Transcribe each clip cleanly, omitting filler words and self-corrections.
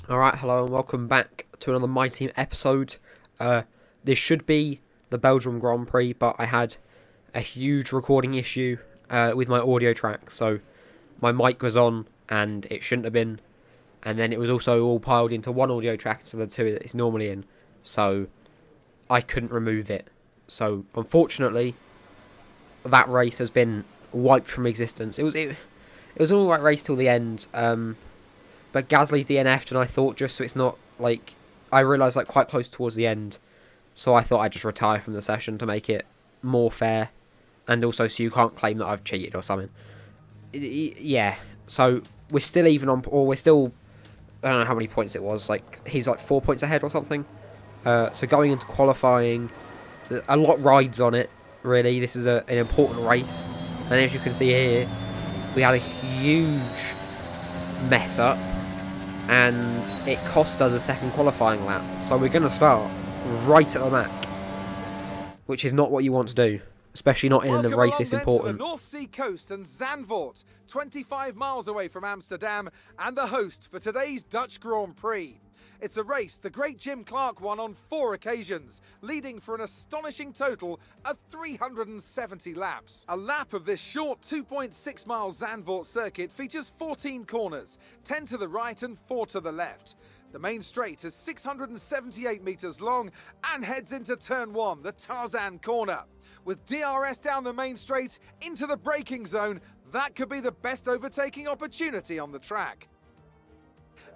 Alright, hello and welcome back to another My Team episode. This should be the Belgium Grand Prix, but I had a huge recording issue with my audio track. So my mic was on and it shouldn't have been. And then it was also all piled into one audio track instead of the two that it's normally in. So I couldn't remove it. So unfortunately, that race has been wiped from existence. It was an alright race till the end. But Gasly DNF'd, and I thought just so it's not, like, I realised, like, quite close towards the end, so I thought I'd just retire from the session to make it more fair, and also so you can't claim that I've cheated or something. Yeah, so we're still even on, or we're still, I don't know how many points it was, like, he's like 4 points ahead or something. So going into qualifying, a lot rides on it, really. This is an important race, and as you can see here, we had a huge mess up, and it cost us a second qualifying lap. So we're going to start right at the back, which is not what you want to do, especially not in a race this important. To the North Sea coast and Zandvoort, 25 miles away from Amsterdam, and the host for today's Dutch Grand Prix. It's a race the great Jim Clark won on 4 occasions, leading for an astonishing total of 370 laps. A lap of this short 2.6 mile Zandvoort circuit features 14 corners, 10 to the right and 4 to the left. The main straight is 678 metres long and heads into turn 1, the Tarzan corner. With DRS down the main straight into the braking zone, that could be the best overtaking opportunity on the track.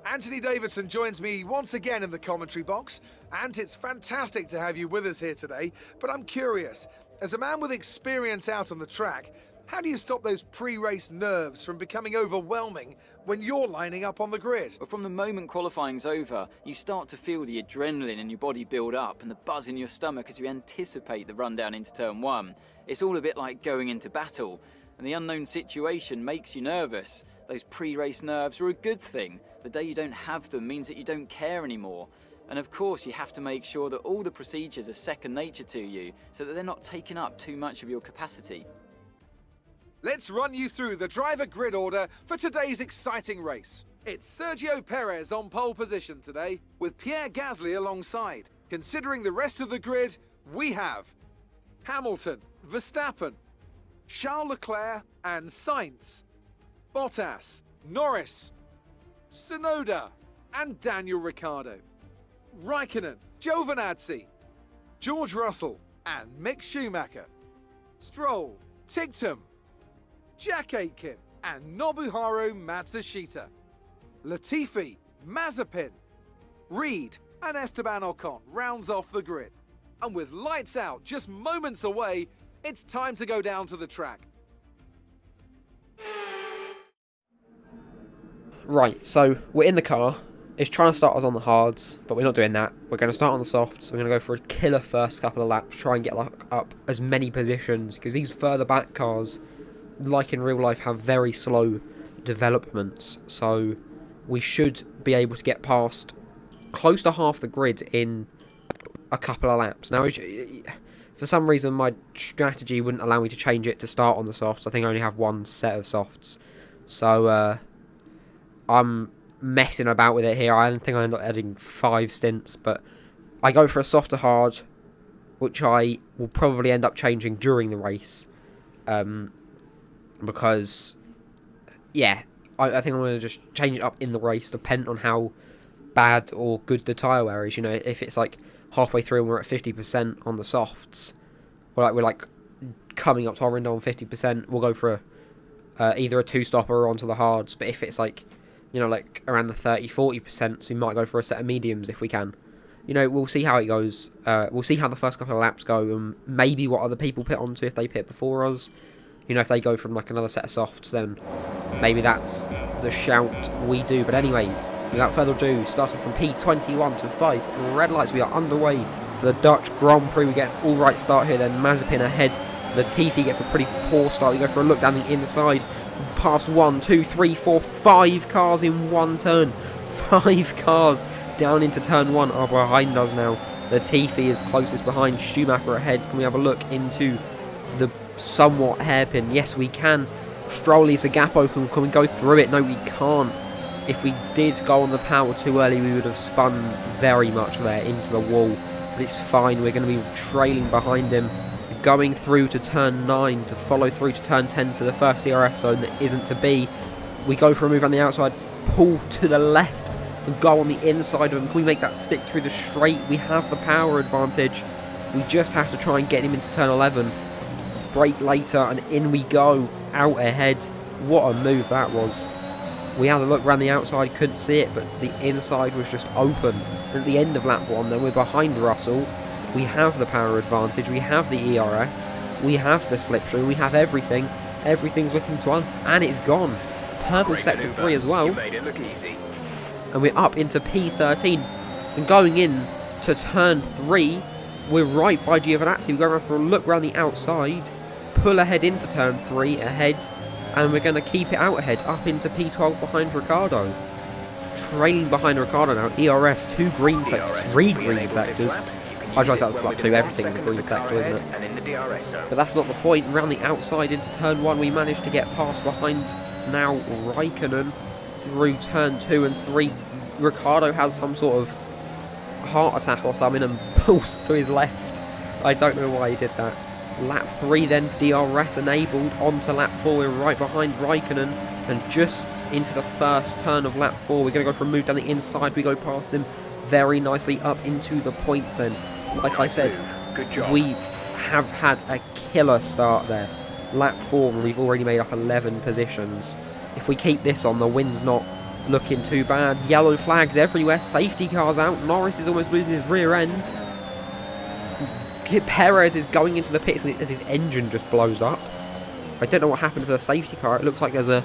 Anthony Davidson joins me once again in the commentary box, and it's fantastic to have you with us here today. But I'm curious, as a man with experience out on the track, how do you stop those pre-race nerves from becoming overwhelming when you're lining up on the grid? Well, from the moment qualifying's over, you start to feel the adrenaline in your body build up and the buzz in your stomach as you anticipate the run down into turn 1. It's all a bit like going into battle, and the unknown situation makes you nervous. Those pre-race nerves are a good thing. The day you don't have them means that you don't care anymore. And of course, you have to make sure that all the procedures are second nature to you, so that they're not taking up too much of your capacity. Let's run you through the driver grid order for today's exciting race. It's Sergio Perez on pole position today, with Pierre Gasly alongside. Considering the rest of the grid, we have Hamilton, Verstappen, Charles Leclerc and Sainz, Bottas, Norris, Tsunoda and Daniel Ricciardo, Raikkonen, Giovinazzi, George Russell and Mick Schumacher, Stroll, Tigtum, Jack Aitken and Nobuharu Matsushita, Latifi, Mazepin, Reed and Esteban Ocon rounds off the grid. And with lights out just moments away, it's time to go down to the track. Right, so we're in the car. It's trying to start us on the hards, but we're not doing that. We're going to start on the softs. We're going to go for a killer first couple of laps, try and get up as many positions, because these further back cars, like in real life, have very slow developments. So we should be able to get past close to half the grid in a couple of laps. Now, for some reason, my strategy wouldn't allow me to change it to start on the softs. I think I only have one set of softs. So, I'm messing about with it here. I think I end up adding 5 stints, but I go for a soft to hard, which I will probably end up changing during the race. Because, yeah, I think I'm going to just change it up in the race, depending on how bad or good the tyre wear is. You know, if it's like halfway through and we're at 50% on the softs, or like we're like coming up to our window on 50%, we'll go for either a 2-stopper or onto the hards. But if it's like, you know, like around the 30-40%, so we might go for a set of mediums if we can. You know, we'll see how it goes. We'll see how the first couple of laps go, and maybe what other people pit onto if they pit before us. You know, if they go from like another set of softs, then maybe that's the shout we do. But anyways, without further ado, starting from P21 to 5 red lights, we are underway for the Dutch Grand Prix. We get an all-right start here, then Mazepin ahead. Latifi gets a pretty poor start. We go for a look down the inside, past 1, 2, 3, 4, 5 cars in one turn. 5 cars down into turn 1 are behind us now. Latifi is closest behind, Schumacher ahead. Can we have a look into the somewhat hairpin? Yes, we can. Stroll leaves a gap open. Can we go through it? No, we can't. If we did go on the power too early, we would have spun very much there into the wall. But it's fine, we're going to be trailing behind him, going through to turn 9 to follow through to turn 10 to the first DRS zone that isn't to be. We go for a move on the outside, pull to the left and go on the inside of him. Can we make that stick through the straight? We have the power advantage. We just have to try and get him into turn 11. Brake later and in we go, out ahead. What a move that was. We had a look around the outside, couldn't see it, but the inside was just open. And at the end of lap 1 then, we're behind Russell. We have the power advantage, we have the ERS, we have the slipstream, we have everything. Everything's looking to us, and it's gone. Purple sector 3 as well. You made it look easy. And we're up into P13. And going in to turn 3, we're right by Giovinazzi. We're going for a look around the outside, pull ahead into turn 3, ahead, and we're going to keep it out ahead, up into P12 behind Ricciardo. Trailing behind Ricciardo now, ERS, 2 green sectors, 3 green sectors. I realised that was lap 2, everything's a green sector, isn't it? But that's not the point. Around the outside into turn 1, we managed to get past behind now Raikkonen through turn 2 and 3. Ricciardo has some sort of heart attack or something and pulls to his left. I don't know why he did that. Lap 3 then, DRS enabled, onto lap 4, we're right behind Raikkonen, and just into the first turn of lap 4, we're going to go for a move down the inside, we go past him very nicely up into the points then. Like I said, we have had a killer start there. Lap 4, we've already made up 11 positions. If we keep this on, the wind's not looking too bad. Yellow flags everywhere, safety cars out, Norris is almost losing his rear end. Perez is going into the pits as his engine just blows up. I don't know what happened for the safety car. It looks like there's a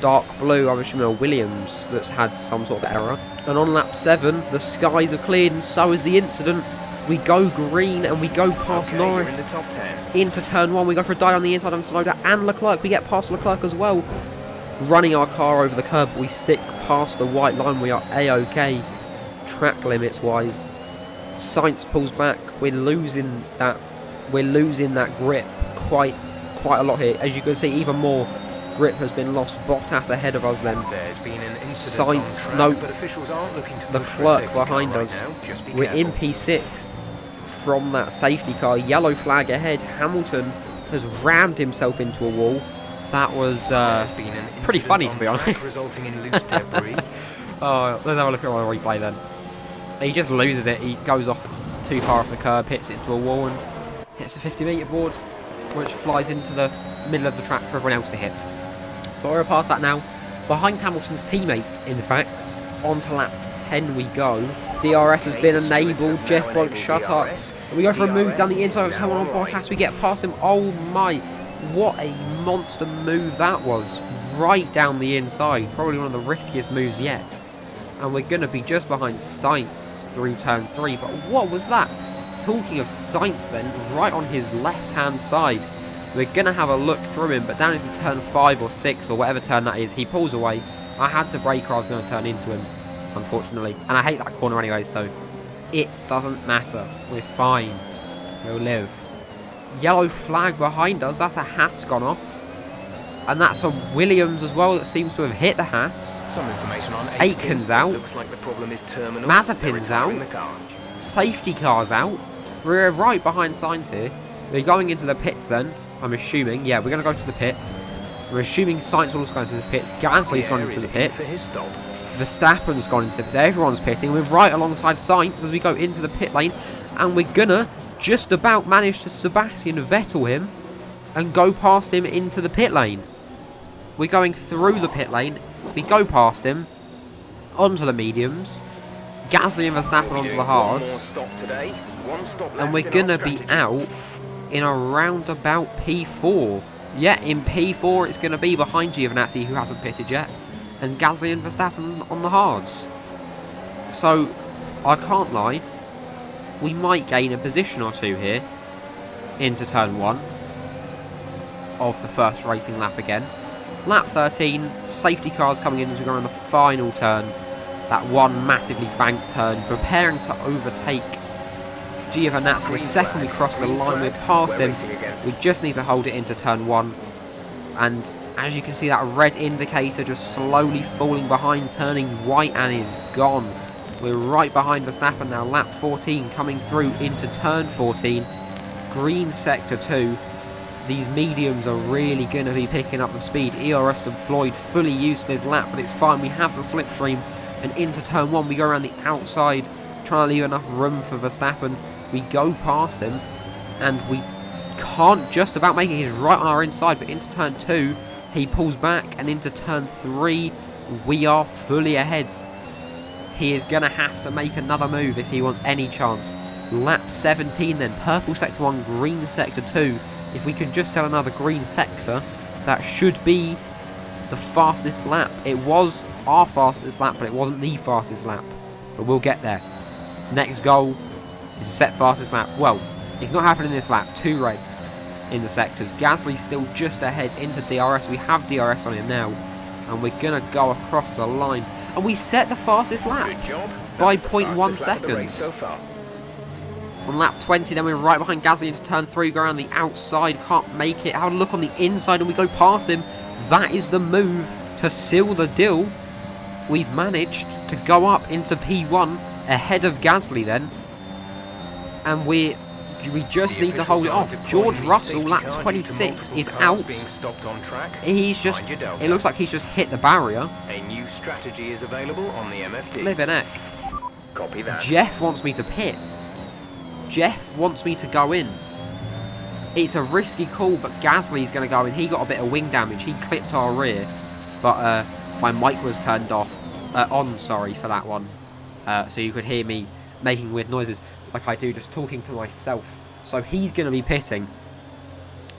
dark blue, I'm assuming a Williams, that's had some sort of error. And on lap 7, the skies are cleared and so is the incident. We go green and we go past Norris. In the top 10. Into turn 1, we go for a dive on the inside on Tsunoda and Leclerc. We get past Leclerc as well. Running our car over the curb, we stick past the white line. We are A-OK, track limits wise. Sainz pulls back. We're losing that grip quite a lot here. As you can see, even more grip has been lost. Bottas ahead of us then. There's been an incident Sainz, on track, no, but officials aren't looking to the push for a clerk safety car behind right us. now. Just be We're in careful. P6 from that safety car. Yellow flag ahead. Hamilton has rammed himself into a wall. That was There's been an pretty incident funny, on to be track, honest. resulting in loose debris. Oh, let's have a look at our replay then. He just loses it. He goes off too far off the curb, hits it into a wall and hits the 50-metre board, which flies into the middle of the track for everyone else to hit. So we're past that now. Behind Hamilton's teammate, in fact, onto lap 10 we go. DRS has been enabled. Jeff won't shut up. And we go for a move down the inside of Hamilton on Bottas. We get past him. Oh my, what a monster move that was. Right down the inside. Probably one of the riskiest moves yet. And we're going to be just behind Sainz through turn 3. But what was that? Talking of Sainz then, right on his left-hand side. We're going to have a look through him, but down into turn 5 or 6 or whatever turn that is, he pulls away. I had to brake or I was going to turn into him, unfortunately. And I hate that corner anyway, so it doesn't matter. We're fine. We'll live. Yellow flag behind us. That's a Haas gone off. And that's a Williams as well that seems to have hit the Haas. Some information on Aitken's out. Looks like the problem is terminal. Mazepin's They're out. retiring the car. Safety car's out. We're right behind Sainz here. We're going into the pits then, I'm assuming. Yeah, we're going to go to the pits. We're assuming Sainz will also go into the pits. Gasly's gone into the For his pits. stop. Verstappen's gone into the pits. Everyone's pitting. We're right alongside Sainz as we go into the pit lane. And we're going to just about manage to Sebastian Vettel him and go past him into the pit lane. We're going through the pit lane. We go past him onto the mediums. Gasly and Verstappen onto the hards. And we're going to be out in around about P4. Yeah, in P4 it's going to be behind Giovinazzi, who hasn't pitted yet, and Gasly and Verstappen on the hards. So, I can't lie, we might gain a position or two here into turn 1 of the first racing lap again. Lap 13, safety cars coming in as we go on the final turn. That one massively banked turn, preparing to overtake Giovinazzi. The second we cross the line, we're past him. We just need to hold it into turn 1. And As you can see, that red indicator just slowly falling behind, turning white, and is gone. We're right behind Verstappen now. Lap 14 coming through into turn 14. Green sector 2. These mediums are really going to be picking up the speed. ERS deployed, fully used this lap, but it's fine. We have the slipstream, and into turn 1 we go around the outside, trying to leave enough room for Verstappen. We go past him, and we can't just about make it. He's right on our inside, but into turn 2 he pulls back, and into turn 3 we are fully ahead. He is going to have to make another move if he wants any chance. Lap 17 then, purple sector 1, green sector 2. If we can just sell another green sector, that should be the fastest lap. It was our fastest lap, but it wasn't the fastest lap. But we'll get there. Next goal is a set fastest lap. Well, it's not happening this lap. 2 race in the sectors. Gasly's still just ahead into DRS. We have DRS on him now, and we're going to go across the line. And we set the fastest lap by 0.1 seconds. On lap 20, then we're right behind Gasly into turn 3, go around the outside, can't make it. Have a look on the inside, and we go past him. That is the move to seal the deal. We've managed to go up into P1 ahead of Gasly then, and we just need to hold it off. George Russell, lap 26, is out. He's just, it looks like he's just hit the barrier. A new strategy is available on the MFD. Flippin' heck. Copy that. Jeff wants me to pit. Jeff wants me to go in. It's a risky call, but Gasly's going to go in. He got a bit of wing damage. He clipped our rear, but my mic was turned off. On, sorry, for that one. So you could hear me making weird noises like I do, just talking to myself. So he's going to be pitting.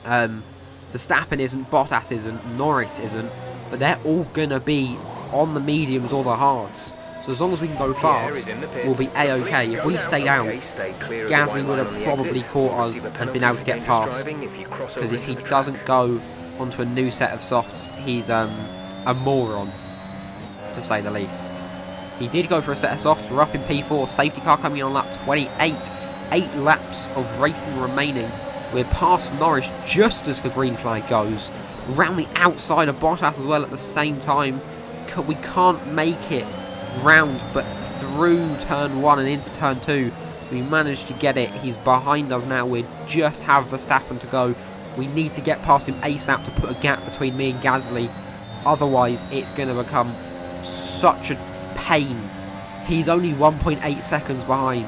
Verstappen isn't, Bottas isn't, Norris isn't, but they're all going to be on the mediums or the hards. So as long as we can go fast, we'll be A-OK. If we stayed out, Gasly would have probably caught us and been able to get past. Because if he doesn't go onto a new set of softs, he's a moron, to say the least. He did go for a set of softs. We're up in P4. Safety car coming in on lap 28. 8 laps of racing remaining. We're past Norris just as the green flag goes. Round the outside of Bottas as well at the same time. We can't make it round, but through turn 1 and into turn 2 we managed to get it. He's behind us now. We just have Verstappen to go. We need to get past him ASAP to put a gap between me and Gasly. Otherwise it's going to become such a pain. He's only 1.8 seconds behind.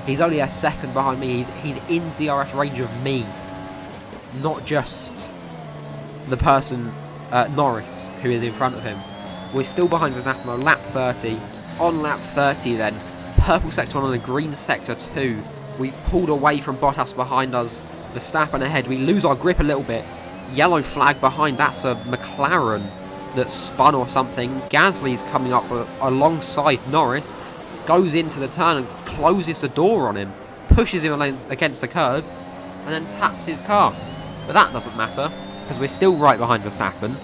He's only a second behind me. He's in DRS range of me, not just the person, Norris, who is in front of him. We're still behind Verstappen on lap 30. On lap 30 then, purple sector 1 on the green sector 2. We've pulled away from Bottas behind us. Verstappen ahead. We lose our grip a little bit. Yellow flag behind. That's a McLaren that spun or something. Gasly's coming up alongside Norris. Goes into the turn and closes the door on him. Pushes him against the curb. And then taps his car. But that doesn't matter, because we're still right behind Verstappen.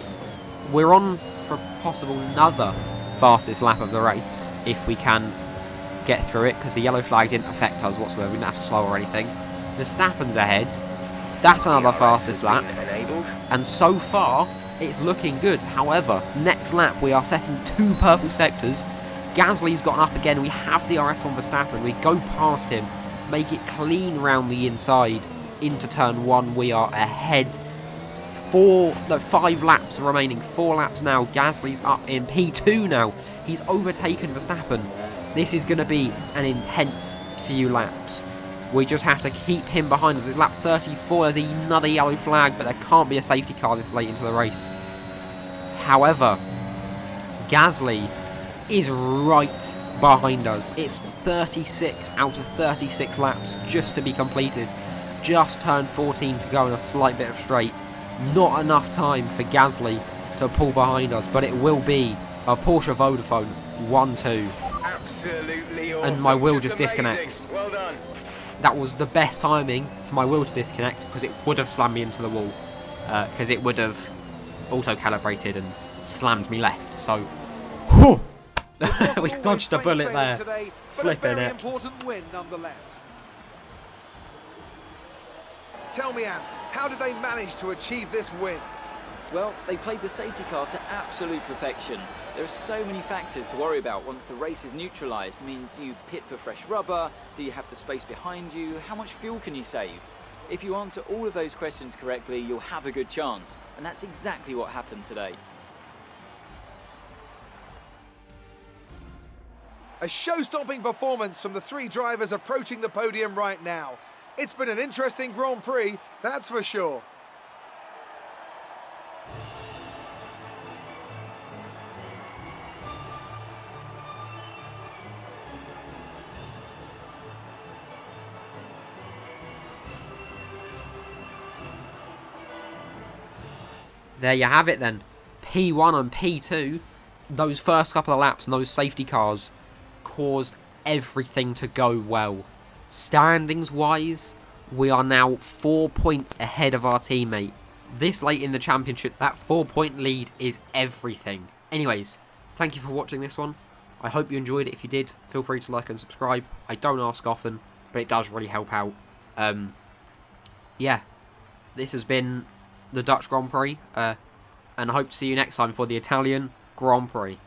We're on for possible another fastest lap of the race if we can get through it, because the yellow flag didn't affect us whatsoever. We didn't have to slow or anything. Verstappen's ahead. That's another fastest lap. And so far, it's looking good. However, next lap we are setting 2 purple sectors. Gasly's gotten up again. We have DRS on Verstappen. We go past him, make it clean round the inside. Into turn 1 we are ahead. 5 laps remaining. 4 laps now. Gasly's up in P2 now. He's overtaken Verstappen. This is going to be an intense few laps. We just have to keep him behind us. It's lap 34. There's another yellow flag, but there can't be a safety car this late into the race. However, Gasly is right behind us. It's 36 out of 36 laps just to be completed. Just turned 14 to go in a slight bit of straight. Not enough time for Gasly to pull behind us, but it will be a Porsche Vodafone 1-2. Absolutely awesome. And my wheel just disconnects. Well done. That was the best timing for my wheel to disconnect, because it would have slammed me into the wall, because it would have auto-calibrated and slammed me left. So, whew, we dodged a bullet there. Today, Flipping it. Important win nonetheless. Tell me, Ant, how did they manage to achieve this win? Well, they played the safety car to absolute perfection. There are so many factors to worry about once the race is neutralised. I mean, do you pit for fresh rubber? Do you have the space behind you? How much fuel can you save? If you answer all of those questions correctly, you'll have a good chance. And that's exactly what happened today. A show-stopping performance from the 3 drivers approaching the podium right now. It's been an interesting Grand Prix, that's for sure. There you have it then. P1 and P2, those first couple of laps and those safety cars caused everything to go well. Standings wise, we are now 4 points ahead of our teammate. This late in the championship, that 4-point lead is everything. Anyways, thank you for watching this one. I hope you enjoyed it. If you did, feel free to like and subscribe. I don't ask often, but it does really help out. Yeah, this has been the Dutch Grand Prix, and I hope to see you next time for the Italian Grand Prix.